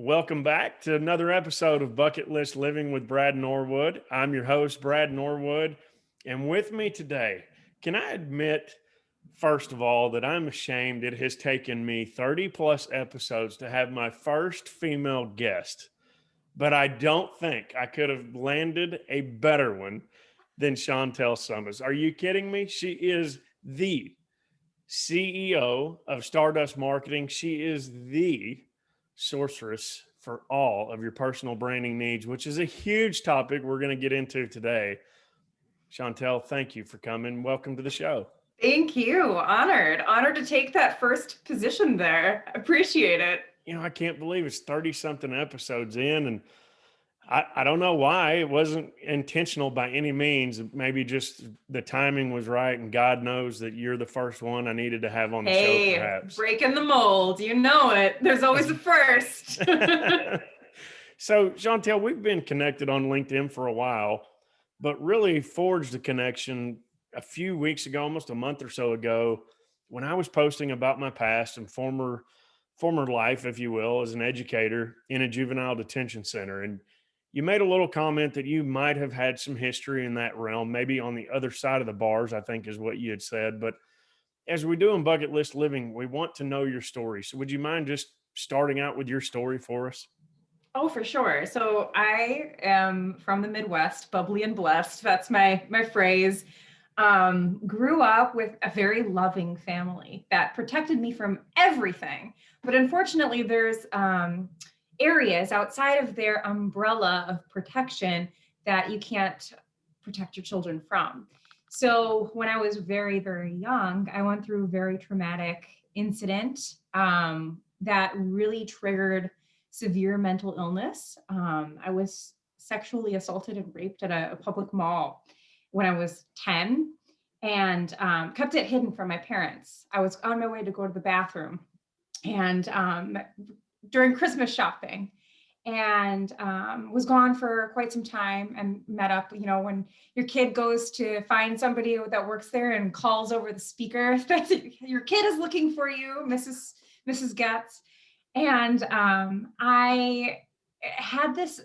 Welcome back to another episode of Bucket List Living with Brad Norwood. I'm your host, Brad Norwood. And with me today, can I admit, first of all, that I'm ashamed it has taken me 30 plus episodes to have my first female guest, but I don't think I could have landed a better one than Chantel Soumis. Are you kidding me? She is the CEO of Stardust Marketing. She is the sorceress for all of your personal branding needs, which is a huge topic we're going to get into today. Chantel, thank you for coming. Welcome to the show. Thank you. Honored to take that first position there. Appreciate it. I can't believe it's 30 something episodes in, and I don't know why it wasn't intentional by any means. Maybe just the timing was right, and God knows that you're the first one I needed to have on the show, Hey, perhaps. breaking the mold. You know it. There's always a first. So, Chantel, we've been connected on LinkedIn for a while, but really forged a connection a few weeks ago, almost a month or so ago, when I was posting about my past and former life, if you will, as an educator in a juvenile detention center. And you made a little comment that you might have had some history in that realm, maybe on the other side of the bars, I think is what you had said. But as we do in Bucket List Living, we want to know your story. So would you mind just starting out with your story for us? Oh, for sure. So I am from the Midwest, bubbly and blessed. That's my phrase. Grew up with a very loving family that protected me from everything. But unfortunately, there's areas outside of their umbrella of protection that you can't protect your children from. So when I was very, very young, I went through a very traumatic incident that really triggered severe mental illness. I was sexually assaulted and raped at a public mall when I was 10 and kept it hidden from my parents. I was on my way to go to the bathroom and during Christmas shopping and was gone for quite some time and met up, when your kid goes to find somebody that works there and calls over the speaker that your kid is looking for you, Mrs. Getz. And I had this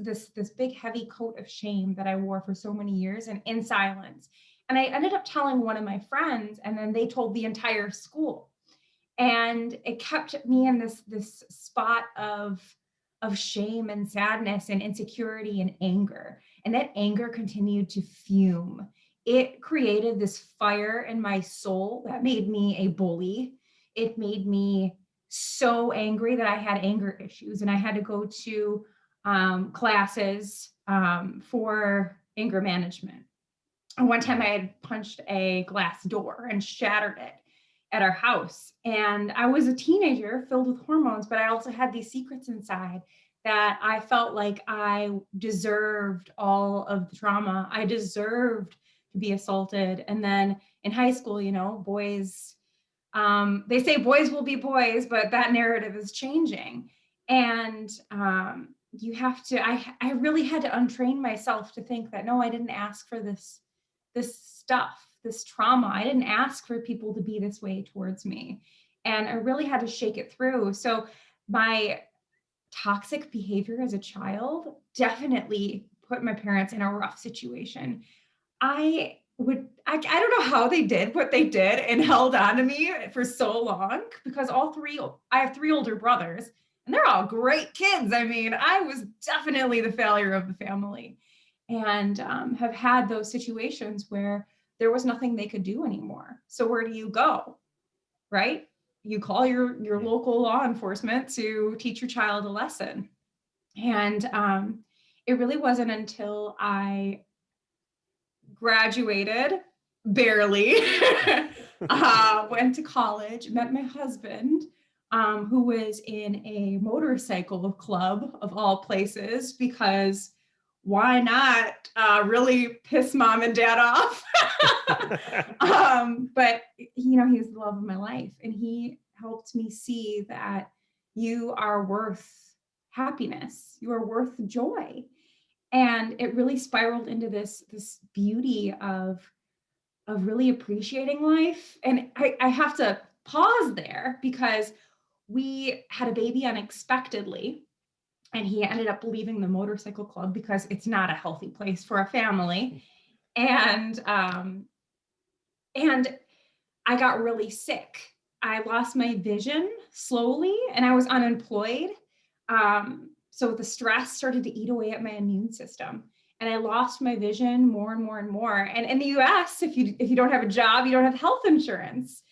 big heavy coat of shame that I wore for so many years and in silence. And I ended up telling one of my friends, and then they told the entire school. And it kept me in this spot of shame and sadness and insecurity and anger. And that anger continued to fume. It created this fire in my soul that made me a bully. It made me so angry that I had anger issues, and I had to go to classes for anger management. And one time I had punched a glass door and shattered it at our house. And I was a teenager filled with hormones, but I also had these secrets inside that I felt like I deserved all of the trauma. I deserved to be assaulted. And then in high school, boys, they say boys will be boys, but that narrative is changing. And you have to, I really had to untrain myself to think that, no, I didn't ask for this stuff, this trauma. I didn't ask for people to be this way towards me. And I really had to shake it through. So my toxic behavior as a child definitely put my parents in a rough situation. I don't know how they did what they did and held on to me for so long, because I have three older brothers and they're all great kids. I mean, I was definitely the failure of the family, and have had those situations where there was nothing they could do anymore. So where do you go, right? You call your local law enforcement to teach your child a lesson. And it really wasn't until I graduated, barely, went to college, met my husband, who was in a motorcycle club of all places, because why not really piss mom and dad off? But he's the love of my life, and he helped me see that you are worth happiness, you are worth joy. And it really spiraled into this beauty of really appreciating life. And I have to pause there, because we had a baby unexpectedly. And he ended up leaving the motorcycle club because it's not a healthy place for a family. And I got really sick. I lost my vision slowly and I was unemployed. So the stress started to eat away at my immune system. And I lost my vision more and more and more. And in the US, if you don't have a job, you don't have health insurance.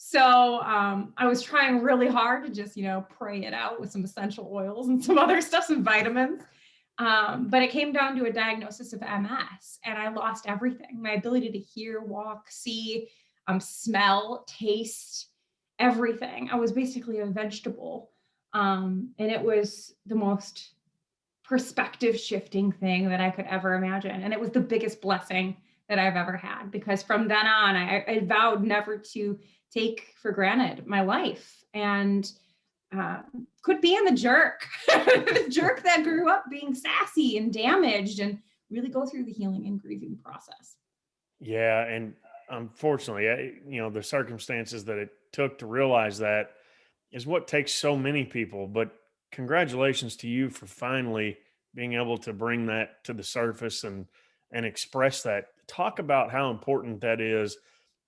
So I was trying really hard to just, pray it out with some essential oils and some other stuff, some vitamins. But it came down to a diagnosis of MS, and I lost everything. My ability to hear, walk, see, smell, taste, everything. I was basically a vegetable. And it was the most perspective shifting thing that I could ever imagine. And it was the biggest blessing that I've ever had, because from then on, I vowed never to take for granted my life. And could be in the jerk, the jerk that grew up being sassy and damaged, and really go through the healing and grieving process. Yeah. And unfortunately, the circumstances that it took to realize that is what takes so many people. But congratulations to you for finally being able to bring that to the surface and express that. Talk about how important that is,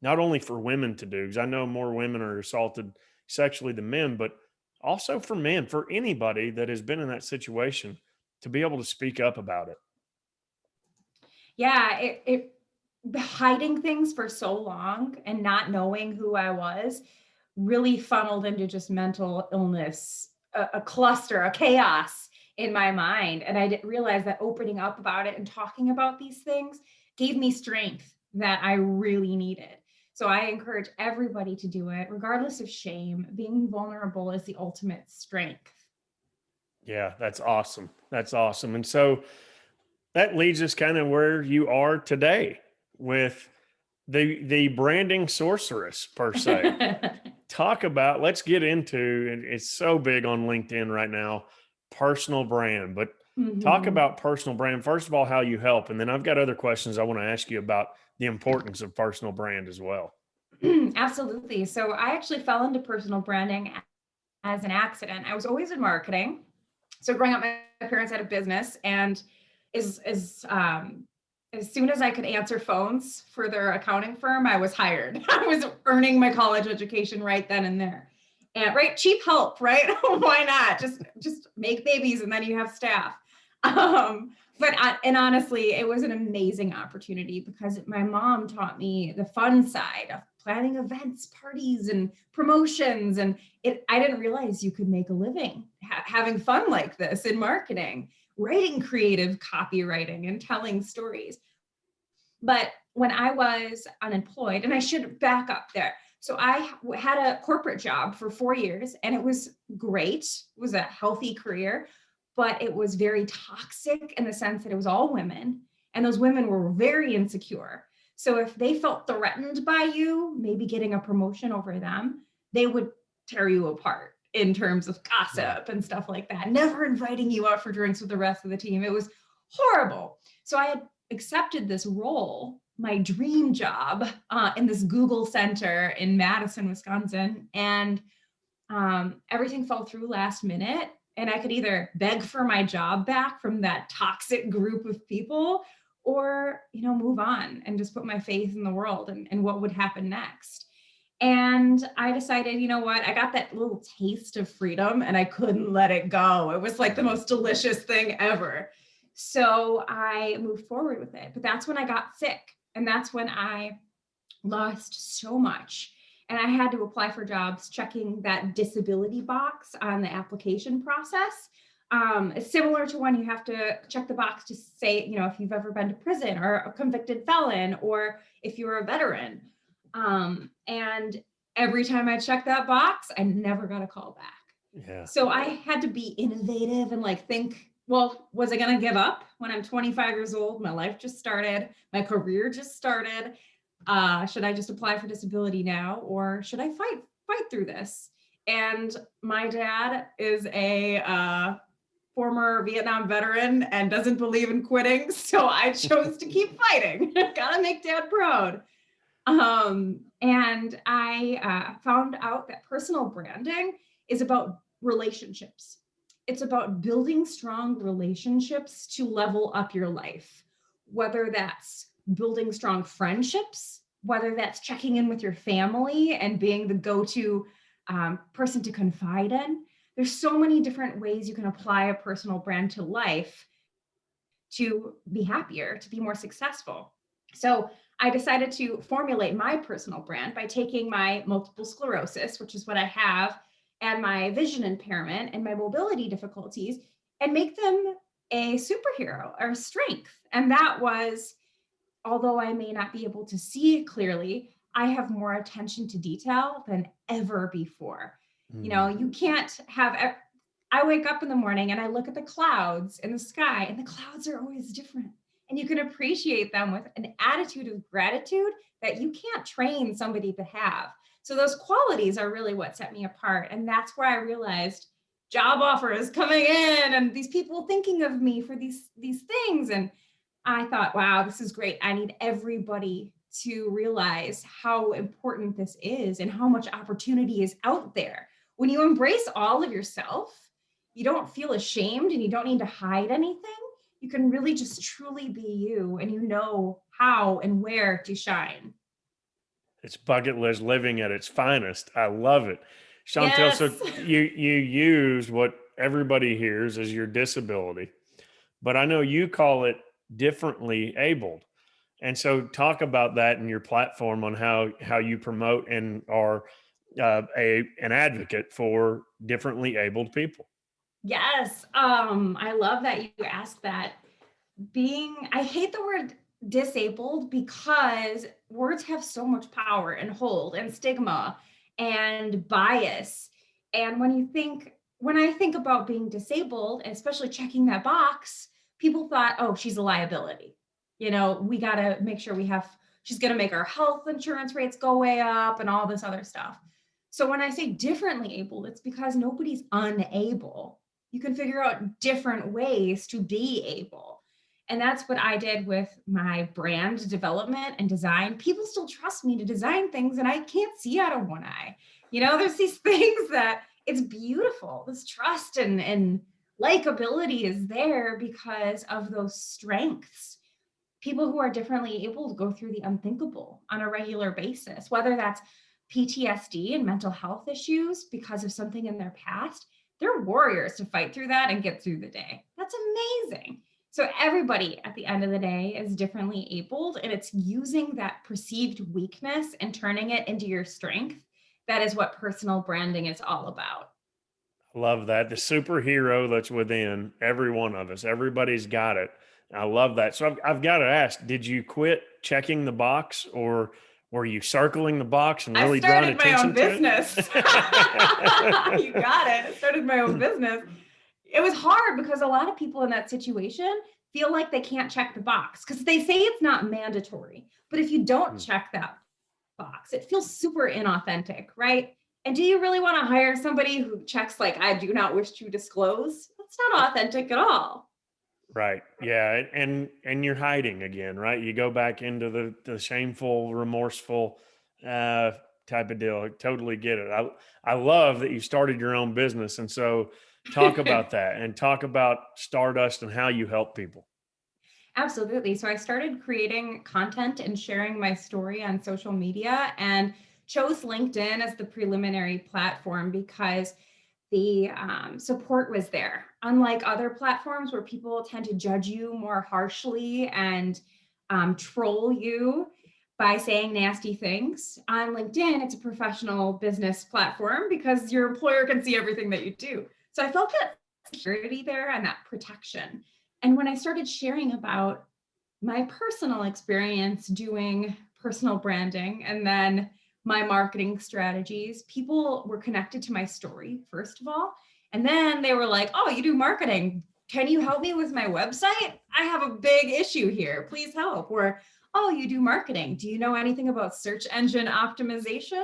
not only for women to do, because I know more women are assaulted sexually than men, but also for men, for anybody that has been in that situation, to be able to speak up about it. Yeah, it hiding things for so long and not knowing who I was really funneled into just mental illness, a cluster, a chaos in my mind. And I didn't realize that opening up about it and talking about these things gave me strength that I really needed. So I encourage everybody to do it, regardless of shame. Being vulnerable is the ultimate strength. Yeah, that's awesome. That's awesome. And so that leads us kind of where you are today with the branding sorceress per se. Talk about, let's get into, and it's so big on LinkedIn right now, personal brand. But talk Mhm. about personal brand. First of all, how you help. And then I've got other questions I want to ask you about the importance of personal brand as well. Absolutely. So I actually fell into personal branding as an accident. I was always in marketing. So growing up, my parents had a business, and as soon as I could answer phones for their accounting firm, I was hired. I was earning my college education right then and there. And right, cheap help, right? Why not? Just make babies and then you have staff. And honestly, it was an amazing opportunity because my mom taught me the fun side of planning events, parties, and promotions. And I didn't realize you could make a living having fun like this in marketing, writing creative copywriting and telling stories. But when I was unemployed, and I should back up there. So I had a corporate job for 4 years, and it was great. It was a healthy career, but it was very toxic in the sense that it was all women, and those women were very insecure. So if they felt threatened by you, maybe getting a promotion over them, they would tear you apart in terms of Yeah. gossip and stuff like that, never inviting you out for drinks with the rest of the team. It was horrible. So I had accepted this role, my dream job, in this Google center in Madison, Wisconsin. And everything fell through last minute. And I could either beg for my job back from that toxic group of people, or, move on and just put my faith in the world and what would happen next. And I decided, you know what? I got that little taste of freedom and I couldn't let it go. It was like the most delicious thing ever. So I moved forward with it. But that's when I got sick. And that's when I lost so much. And I had to apply for jobs checking that disability box on the application process. It's similar to when you have to check the box to say, if you've ever been to prison or a convicted felon, or if you're a veteran. And every time I checked that box, I never got a call back. Yeah. So I had to be innovative and think, well, was I going to give up when I'm 25 years old? My life just started. My career just started. Should I just apply for disability now, or should I fight through this? And my dad is a former Vietnam veteran and doesn't believe in quitting. So I chose to keep fighting. Gotta make dad proud. And I found out that personal branding is about relationships. It's about building strong relationships to level up your life, whether that's building strong friendships, whether that's checking in with your family and being the go-to person to confide in. There's so many different ways you can apply a personal brand to life to be happier, to be more successful. So I decided to formulate my personal brand by taking my multiple sclerosis, which is what I have, and my vision impairment and my mobility difficulties, and make them a superhero or a strength. And that was, although I may not be able to see clearly, I have more attention to detail than ever before. You know, you can't have, I wake up in the morning and I look at the clouds in the sky, and the clouds are always different. And you can appreciate them with an attitude of gratitude that you can't train somebody to have. So those qualities are really what set me apart. And that's where I realized job offers coming in and these people thinking of me for these things. And I thought, wow, this is great. I need everybody to realize how important this is and how much opportunity is out there. When you embrace all of yourself, you don't feel ashamed and you don't need to hide anything. You can really just truly be you, and you know how and where to shine. It's bucket list living at its finest. I love it. Chantel, so Yes. you use what everybody hears as your disability, but I know you call it differently abled. And so talk about that in your platform on how you promote and are a an advocate for differently abled people. Yes. I love that you asked that. I hate the word disabled because words have so much power and hold and stigma and bias. And when I think about being disabled, and especially checking that box, people thought, oh, she's a liability. You know, we got to make sure she's going to make our health insurance rates go way up and all this other stuff. So when I say differently abled, it's because nobody's unable. You can figure out different ways to be able. And that's what I did with my brand development and design. People still trust me to design things and I can't see out of one eye. You know, there's these things that it's beautiful. This trust and likability is there because of those strengths. People who are differently able to go through the unthinkable on a regular basis, whether that's PTSD and mental health issues because of something in their past. They're warriors to fight through that and get through the day. That's amazing. So everybody at the end of the day is differently abled, and it's using that perceived weakness and turning it into your strength. That is what personal branding is all about. I love that. The superhero that's within every one of us. Everybody's got it. I love that. So I've got to ask, did you quit checking the box, or were you circling the box and I really drawing started my own attention to business. it? You got it. I started my own business. It was hard because a lot of people in that situation feel like they can't check the box because they say it's not mandatory. But if you don't check that box, it feels super inauthentic, right? And do you really want to hire somebody who checks like, I do not wish to disclose? That's not authentic at all. Right. Yeah. And you're hiding again, right? You go back into the shameful, remorseful uh type of deal. I totally get it. I love that you started your own business. And so talk about that and talk about Stardust and how you help people. Absolutely. So I started creating content and sharing my story on social media and chose LinkedIn as the preliminary platform because the support was there. Unlike other platforms where people tend to judge you more harshly and troll you by saying nasty things, on LinkedIn, it's a professional business platform because your employer can see everything that you do. So I felt that security there and that protection. And when I started sharing about my personal experience doing personal branding and then my marketing strategies, people were connected to my story, first of all. And then they were like, oh, you do marketing. Can you help me with my website? I have a big issue here. Please help. Or, oh, you do marketing. Do you know anything about search engine optimization?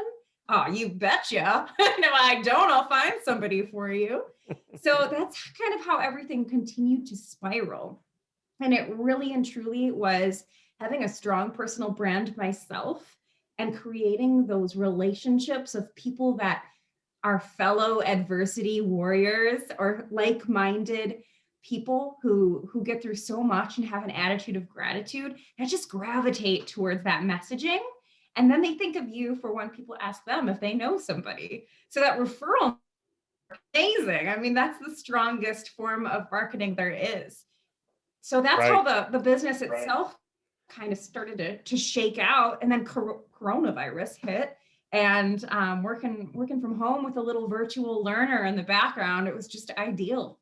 Oh, you betcha. No, I don't. I'll find somebody for you. So that's kind of how everything continued to spiral. And it really and truly was having a strong personal brand myself and creating those relationships of people that our fellow adversity warriors or like-minded people who get through so much and have an attitude of gratitude that just gravitate towards that messaging. And then they think of you for when people ask them if they know somebody. So that referral is amazing. I mean, that's the strongest form of marketing there is. So that's how Right. the business itself kind of started to shake out. And then coronavirus hit, and working from home with a little virtual learner in the background, it was just ideal.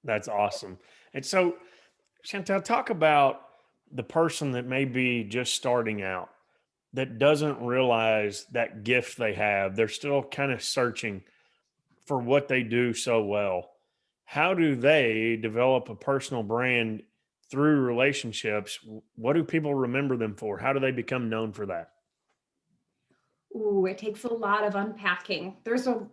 That's awesome. And so, Chantel, talk about the person that may be just starting out that doesn't realize that gift they have. They're still kind of searching for what they do so well. How do they develop a personal brand through relationships? What do people remember them for? How do they become known for that? Ooh, it takes a lot of unpacking. There's a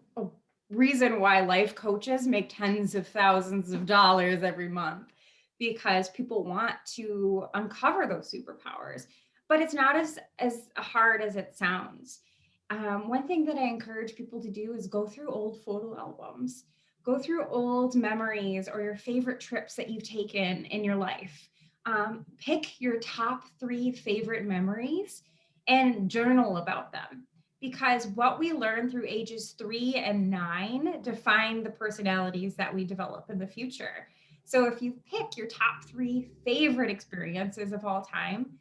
reason why life coaches make tens of thousands of dollars every month, because people want to uncover those superpowers. But it's not as hard as it sounds. One thing that I encourage people to do is go through old photo albums, go through old memories or your favorite trips that you've taken in your life. Pick your top 3 favorite memories and journal about them, because what we learn through ages 3 and 9 define the personalities that we develop in the future. So if you pick your top 3 favorite experiences of all time,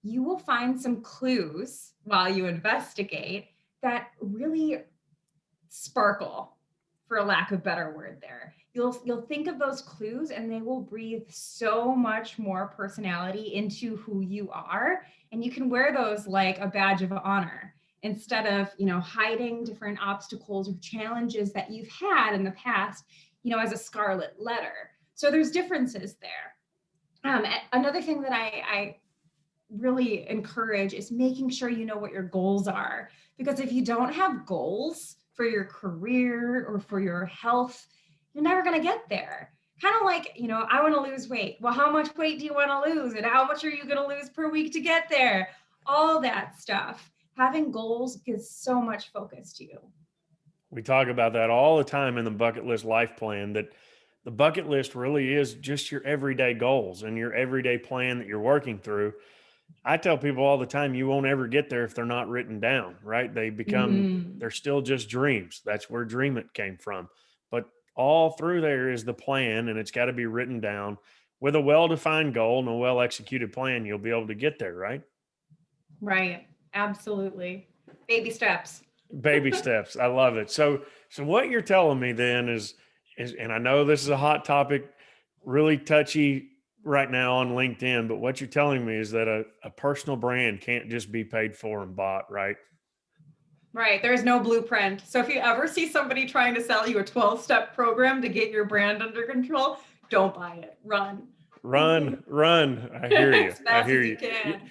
you will find some clues while you investigate that really sparkle, for a lack of better word there. You'll think of those clues and they will breathe so much more personality into who you are, and you can wear those like a badge of honor instead of, hiding different obstacles or challenges that you've had in the past, as a scarlet letter. So there's differences there. Another thing that I really encourage is making sure you know what your goals are. Because if you don't have goals for your career or for your health, you're never going to get there. Kind of like, I want to lose weight. Well, how much weight do you want to lose? And how much are you going to lose per week to get there? All that stuff. Having goals gives so much focus to you. We talk about that all the time in the bucket list life plan, that the bucket list really is just your everyday goals and your everyday plan that you're working through. I tell people all the time, you won't ever get there if they're not written down, right? Mm. They're still just dreams. That's where Dream It came from. But all through there is the plan, and it's got to be written down with a well defined goal and a well executed plan. You'll be able to get there, right? Right. Absolutely. Baby steps. Baby steps. I love it. So what you're telling me then is, and I know this is a hot topic, really touchy right now on LinkedIn, but what you're telling me is that a personal brand can't just be paid for and bought, right? Right. There's no blueprint. So if you ever see somebody trying to sell you a 12-step program to get your brand under control, don't buy it. Run. Run, run. I hear you. As I fast hear as you you. can.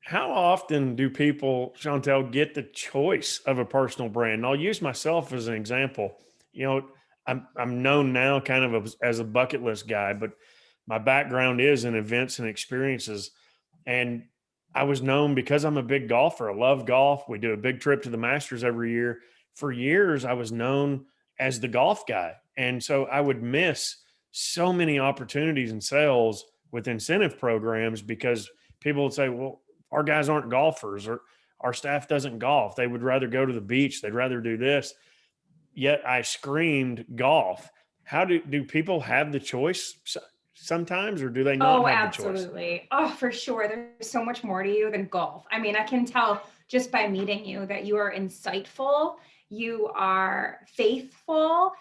How often do people, Chantel, get the choice of a personal brand? And I'll use myself as an example. You know, I'm known now kind of as a bucket list guy, but my background is in events and experiences. And I was known because I'm a big golfer. I love golf. We do a big trip to the Masters every year. For years, I was known as the golf guy. And so I would miss so many opportunities and sales with incentive programs because people would say, well, our guys aren't golfers, or our staff doesn't golf. They would rather go to the beach. They'd rather do this. Yet I screamed golf. How do people have the choice sometimes, or do they not Oh, have the choice? absolutely. Oh, for sure. There's so much more to you than golf. I mean, I can tell just by meeting you that you are insightful, you are faithful,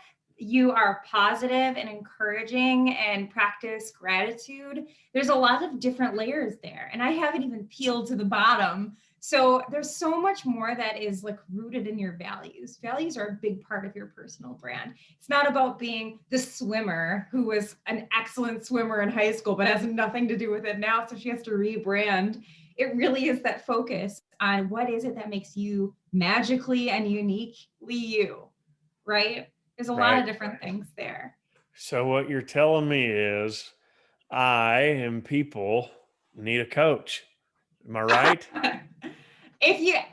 you are positive and encouraging and practice gratitude. There's a lot of different layers there, and I haven't even peeled to the bottom. So there's so much more that is like rooted in your values. Values are a big part of your personal brand. It's not about being the swimmer who was an excellent swimmer in high school, but has nothing to do with it now. So she has to rebrand. It really is that focus on what is it that makes you magically and uniquely you, right? There's a lot Right. of different things there. So what you're telling me is I and people need a coach. Am I right?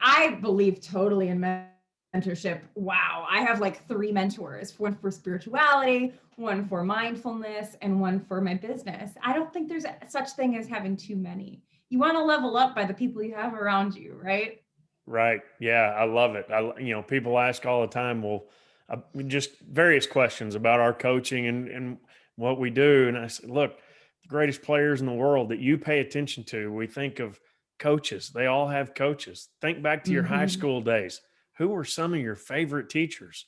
I believe totally in mentorship. mentorship. Wow. I have like 3 mentors, one for spirituality, one for mindfulness, and one for my business. I don't think there's such thing as having too many. You want to level up by the people you have around you, right? Right. Yeah, I love it. People ask all the time, well, just various questions about our coaching and what we do. And I said, look, the greatest players in the world that you pay attention to, we think of coaches. They all have coaches. Think back to your high Mm-hmm. school days. Who were some of your favorite teachers?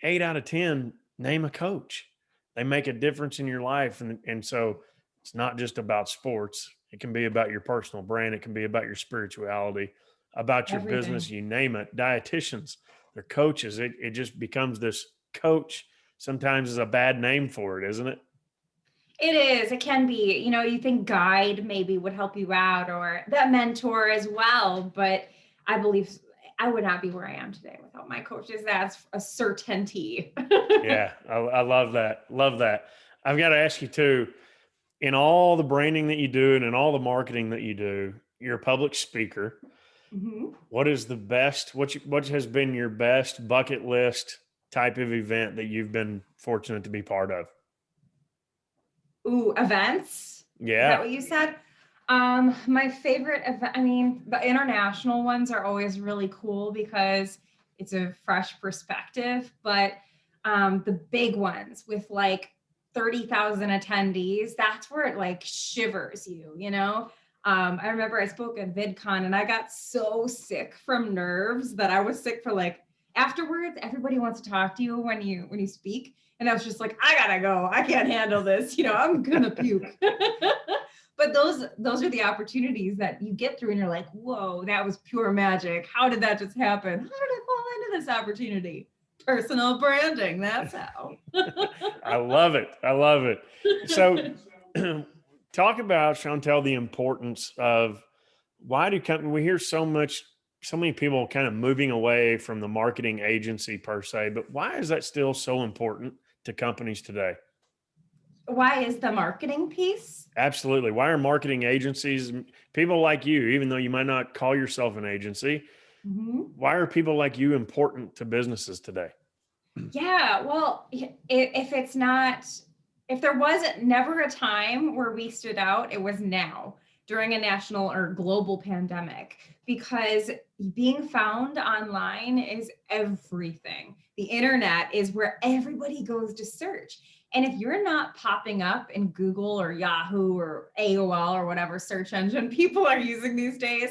8 out of 10, name a coach. They make a difference in your life. And so it's not just about sports. It can be about your personal brand. It can be about your spirituality, about your business, Everything. you name it. Dietitians, they're coaches. It just becomes this coach sometimes is a bad name for it, isn't it? It is. It can be. You think guide maybe would help you out or that mentor as well. But I believe I would not be where I am today without my coaches. That's a certainty. Yeah, I love that. Love that. I've got to ask you too, in all the branding that you do and in all the marketing that you do, you're a public speaker. Mhm. What is the best? What has been your best bucket list type of event that you've been fortunate to be part of? Ooh, events. Is that Yeah, what you said? My favorite event, the international ones are always really cool because it's a fresh perspective, but the big ones with like 30,000 attendees, that's where it like shivers you. I remember I spoke at VidCon and I got so sick from nerves that I was sick for like afterwards, everybody wants to talk to you when you speak. And I was just like, I gotta go. I can't handle this. I'm gonna puke. But those are the opportunities that you get through, and you're like, whoa, that was pure magic. How did that just happen? How did I fall into this opportunity? Personal branding. That's how. I love it. I love it. So, talk about, Chantel, the importance of why do we hear so many people kind of moving away from the marketing agency per se, but why is that still so important to companies today? Why is the marketing piece? Absolutely. Why are marketing agencies, people like you, even though you might not call yourself an agency, Mhm. why are people like you important to businesses today? Yeah, well, if there was never a time where we stood out, it was now during a national or global pandemic because being found online is everything. The internet is where everybody goes to search. And if you're not popping up in Google or Yahoo or AOL or whatever search engine people are using these days,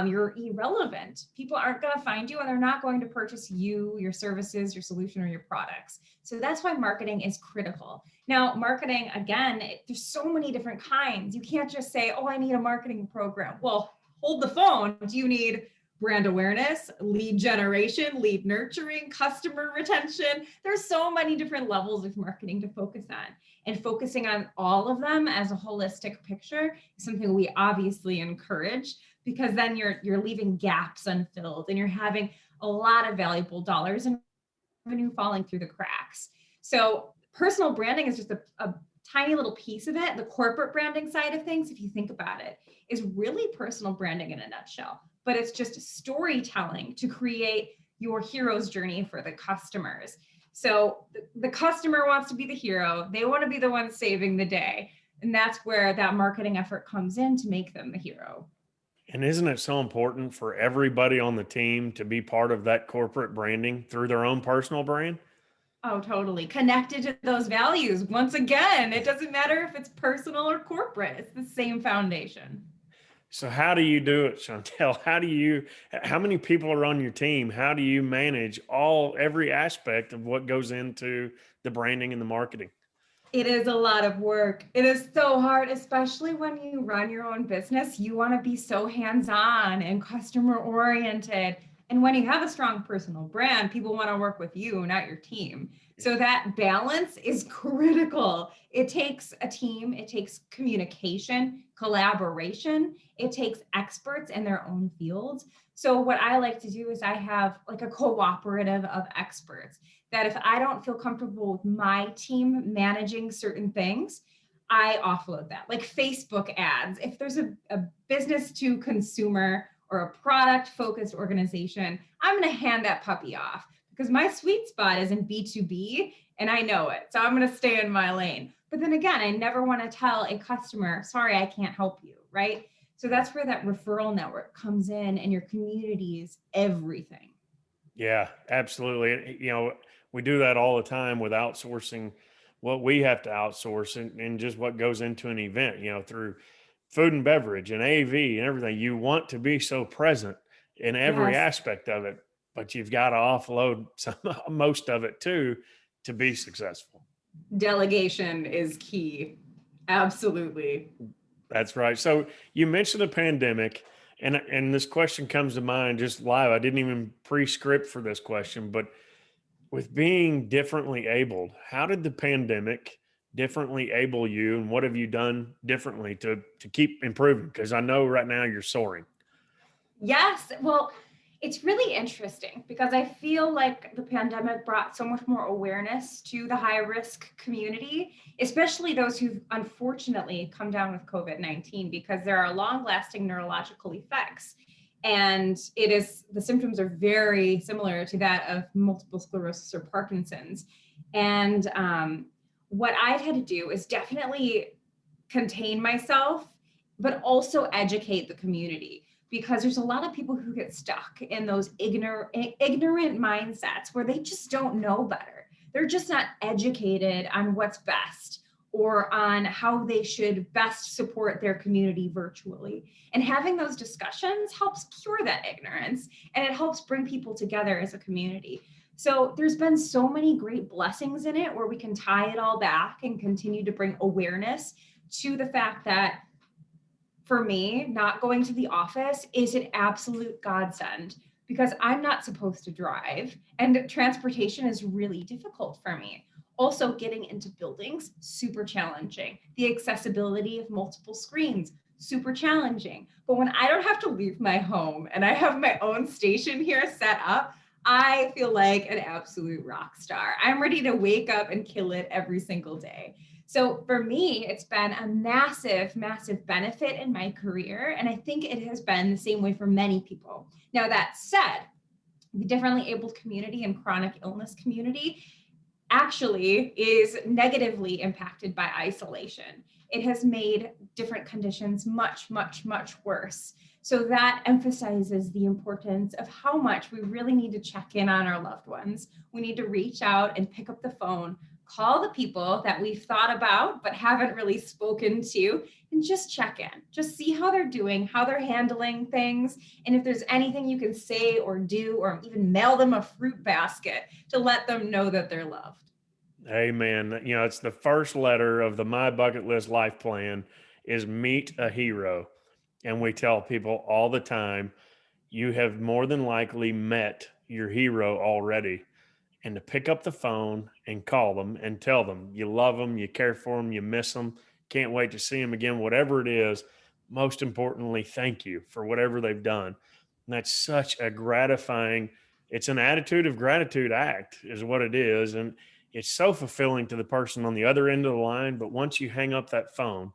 you're irrelevant. People aren't going to find you and they're not going to purchase you, your services, your solution, or your products. So that's why marketing is critical. Now, marketing, again, there's so many different kinds. You can't just say, oh, I need a marketing program. Well, hold the phone. Do you need brand awareness, lead generation, lead nurturing, customer retention? There's so many different levels of marketing to focus on. And focusing on all of them as a holistic picture is something we obviously encourage because then you're leaving gaps unfilled and you're having a lot of valuable dollars and revenue falling through the cracks. So personal branding is just a tiny little piece of it. The corporate branding side of things, if you think about it, is really personal branding in a nutshell, but it's just storytelling to create your hero's journey for the customers. So the customer wants to be the hero. They want to be the one saving the day. And that's where that marketing effort comes in to make them the hero. And isn't it so important for everybody on the team to be part of that corporate branding through their own personal brand? Oh, totally. Connected to those values. Once again, it doesn't matter if it's personal or corporate, it's the same foundation. So how do you do it, Chantel? How many people are on your team? How do you manage every aspect of what goes into the branding and the marketing? It is a lot of work. It is so hard, especially when you run your own business. You want to be so hands on and customer oriented. And when you have a strong personal brand, people want to work with you, not your team. So that balance is critical. It takes a team, it takes communication, collaboration, it takes experts in their own fields. So, what I like to do is I have like a cooperative of experts that if I don't feel comfortable with my team managing certain things, I offload that. Like Facebook ads, if there's a business to consumer or a product focused organization, I'm going to hand that puppy off because my sweet spot is in B2B and I know it. So I'm going to stay in my lane. But then again, I never want to tell a customer, sorry, I can't help you, right? So that's where that referral network comes in, and your community is everything. Yeah, absolutely. We do that all the time with outsourcing what we have to outsource and just what goes into an event, through food and beverage and AV and everything. You want to be so present in every Yes. aspect of it, but you've got to offload most of it too to be successful. Delegation is key. Absolutely. That's right. So you mentioned the pandemic, and this question comes to mind just live. I didn't even pre-script for this question, but with being differently abled, how did the pandemic differently able you, and what have you done differently to keep improving? Because I know right now you're soaring. Yes. Well, it's really interesting because I feel like the pandemic brought so much more awareness to the high risk community, especially those who've unfortunately come down with COVID-19, because there are long lasting neurological effects. And the symptoms are very similar to that of multiple sclerosis or Parkinson's. And what I've had to do is definitely contain myself, but also educate the community, because there's a lot of people who get stuck in those ignorant mindsets where they just don't know better. They're just not educated on what's best or on how they should best support their community virtually. And having those discussions helps cure that ignorance, and it helps bring people together as a community. So there's been so many great blessings in it where we can tie it all back and continue to bring awareness to the fact that, for me, not going to the office is an absolute godsend because I'm not supposed to drive and transportation is really difficult for me. Also, getting into buildings, super challenging. The accessibility of multiple screens, super challenging. But when I don't have to leave my home and I have my own station here set up, I feel like an absolute rock star. I'm ready to wake up and kill it every single day. So for me, it's been a massive, massive benefit in my career. And I think it has been the same way for many people. Now, that said, the differently abled community and chronic illness community actually is negatively impacted by isolation. It has made different conditions much, much, much worse. So that emphasizes the importance of how much we really need to check in on our loved ones. We need to reach out and pick up the phone, call the people that we've thought about but haven't really spoken to, and just check in. Just see how they're doing, how they're handling things, and if there's anything you can say or do, or even mail them a fruit basket to let them know that they're loved. Amen. It's the first letter of the My Bucket List Life Plan is meet a hero. And we tell people all the time, you have more than likely met your hero already. And to pick up the phone and call them and tell them you love them, you care for them, you miss them, can't wait to see them again, whatever it is. Most importantly, thank you for whatever they've done. And that's such a gratifying, it's an attitude of gratitude act is what it is. And it's so fulfilling to the person on the other end of the line. But once you hang up that phone,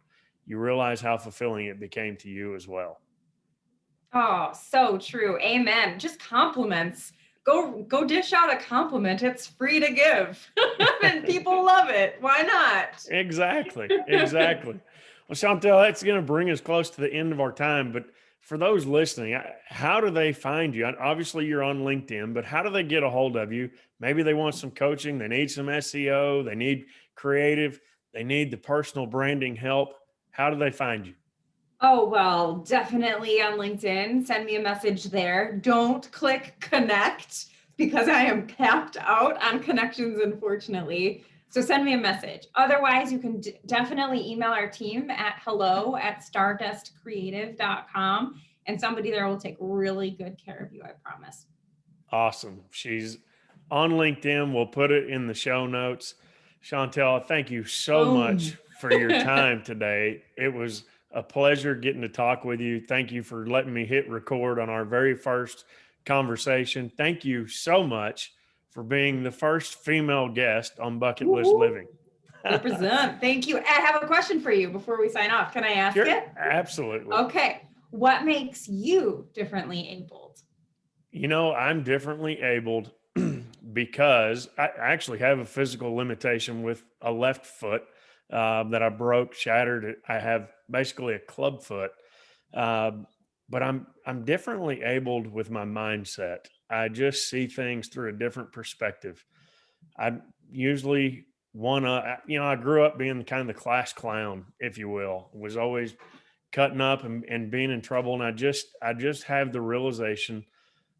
you realize how fulfilling it became to you as well. Oh, so true. Amen. Just compliments. Go dish out a compliment. It's free to give. And people love it. Why not? Exactly. Exactly. Well, Chantel, that's going to bring us close to the end of our time. But for those listening, how do they find you? Obviously, you're on LinkedIn, but how do they get a hold of you? Maybe they want some coaching. They need some SEO. They need creative. They need the personal branding help. How do they find you? Oh, well, definitely on LinkedIn. Send me a message there. Don't click connect because I am capped out on connections, unfortunately. So send me a message. Otherwise, you can definitely email our team at hello@stardustcreative.com, and somebody there will take really good care of you, I promise. Awesome. She's on LinkedIn. We'll put it in the show notes. Chantel, thank you so Boom. much for your time today. It was a pleasure getting to talk with you. Thank you for letting me hit record on our very first conversation. Thank you so much for being the first female guest on Bucket List Woo-hoo. Living. Represent. Thank you. I have a question for you before we sign off. Can I ask Sure, it? absolutely. Okay. What makes you differently abled? I'm differently abled because I actually have a physical limitation with a left foot that I broke, shattered. I have basically a club foot, um, but I'm differently abled with my mindset. I just see things through a different perspective. I usually I grew up being kind of the class clown, if you will. Was always cutting up and being in trouble, and I just have the realization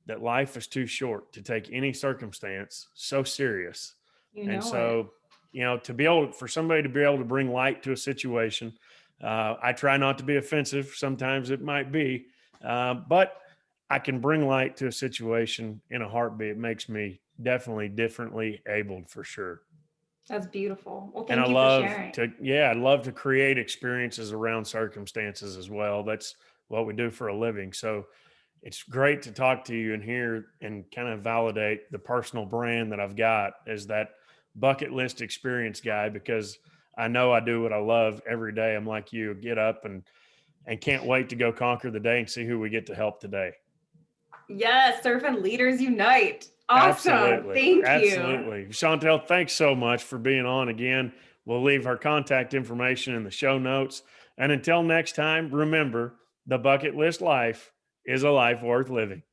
that life is too short to take any circumstance so serious. You And know it. so, to be able for somebody to be able to bring light to a situation, I try not to be offensive. Sometimes it might be, but I can bring light to a situation in a heartbeat. It makes me definitely differently abled for sure. That's beautiful. Well, And thank you for sharing. I love to create experiences around circumstances as well. That's what we do for a living. So it's great to talk to you and hear and kind of validate the personal brand that I've got as that bucket list experience guy, because I know I do what I love every day. I'm like you, get up and can't wait to go conquer the day and see who we get to help today. Yes, Servant Leaders Unite. Awesome. Absolutely. Thank you. Absolutely. Chantel, thanks so much for being on again. We'll leave her contact information in the show notes. And until next time, remember, the bucket list life is a life worth living.